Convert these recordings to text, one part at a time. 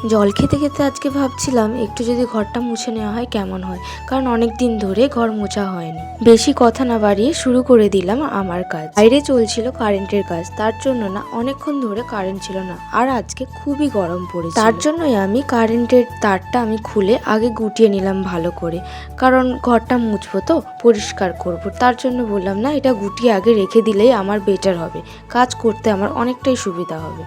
জল খেতে খেতে আজকে ভাবছিলাম একটু যদি ঘরটা মুছে নেওয়া হয় কেমন হয়, কারণ অনেক দিন ধরে ঘর মোছা হয়নি। বেশি কথা না বাড়িয়ে শুরু করে দিলাম আমার কাজ। বাইরে চলছিল কারেন্টের কাজ, তার জন্য না অনেকক্ষণ ধরে কারেন্ট ছিল না, আর আজকে খুবই গরম পড়েছে। তার জন্যই আমি কারেন্টের তারটা খুলে আগে গুটিয়ে নিলাম ভালো করে, কারণ ঘরটা মুছবো তো, পরিষ্কার করব। তার জন্য বললাম না, এটা গুটিয়ে আগে রেখে দিলেই আমার বেটার হবে, কাজ করতে আমার অনেকটাই সুবিধা হবে।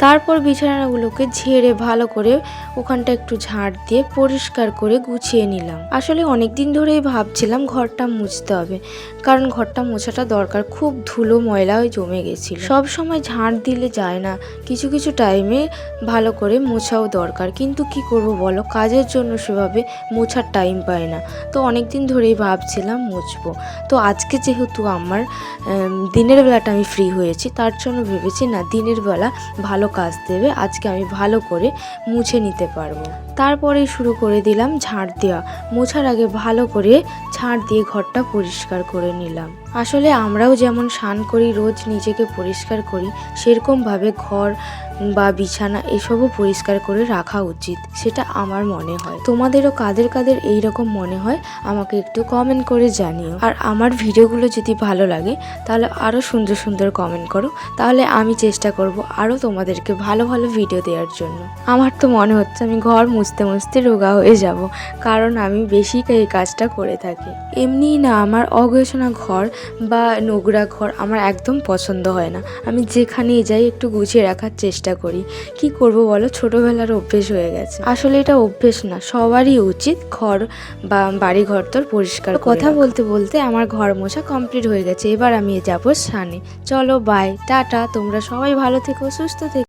তারপর বিছানাগুলোকে ঝেড়ে ভালো করে ওখানটা একটু ঝাড় দিয়ে পরিষ্কার করে গুছিয়ে নিলাম। আসলে অনেক দিন ধরেই ভাবছিলাম ঘরটা মুছতে হবে, কারণ ঘরটা মোছাটা দরকার, খুব ধুলো ময়লা জমে গেছিল। সব সময় ঝাড় দিলে যায় না, কিছু কিছু টাইমে ভালো করে মোছাও দরকার, কিন্তু কি করব বলো, কাজের জন্য সেভাবে মোছার টাইম পাই না। তো অনেক দিন ধরেই ভাবছিলাম মুছবো। তো আজকে যেহেতু আমার দিনের বেলাটা আমি ফ্রি হয়েছি, তার জন্য ভেবেছি না, দিনের বেলা ভালো কাজ দেবে, আজকে আমি ভালো করে মুছে নিতে পারবো। তারপরে শুরু করে দিলাম ঝাড় দেওয়া। মোছার আগে ভালো করে ঝাড় দিয়ে ঘরটা পরিষ্কার করে নিলাম। আসলে আমরাও যেমন স্নান করি, রোজ নিজেকে পরিষ্কার করি, সেরকমভাবে ঘর বা বিছানা এসবও পরিষ্কার করে রাখা উচিত, সেটা আমার মনে হয়। তোমাদেরও কাদের কাদের এইরকম মনে হয় আমাকে একটু কমেন্ট করে জানিও। আর আমার ভিডিওগুলো যদি ভালো লাগে তাহলে আরও সুন্দর সুন্দর কমেন্ট করো, তাহলে আমি চেষ্টা করব আরও তোমাদেরকে ভালো ভালো ভিডিও দেওয়ার জন্য। আমার তো মনে হচ্ছে আমি ঘর মুছতে মুছতে রোগা হয়ে যাব, কারণ আমি বেশি এই কাজটা করে থাকি। এমনিই না, আমার অগোছালো ঘর বা নোংরা ঘর আমার একদম পছন্দ হয় না। আমি যেখানেই যাই একটু গুছিয়ে রাখার চেষ্টা করি। কি করব বলো, ছোটোবেলার অভ্যেস হয়ে গেছে। আসলে এটা অভ্যেস না, সবারই উচিত ঘর বা বাড়ি ঘর তোর পরিষ্কার। কথা বলতে বলতে আমার ঘর মোছা কমপ্লিট হয়ে গেছে, এবার আমি যাবো স্নানে। চলো বাই, টাটা, তোমরা সবাই ভালো থেকো, সুস্থ থেকো।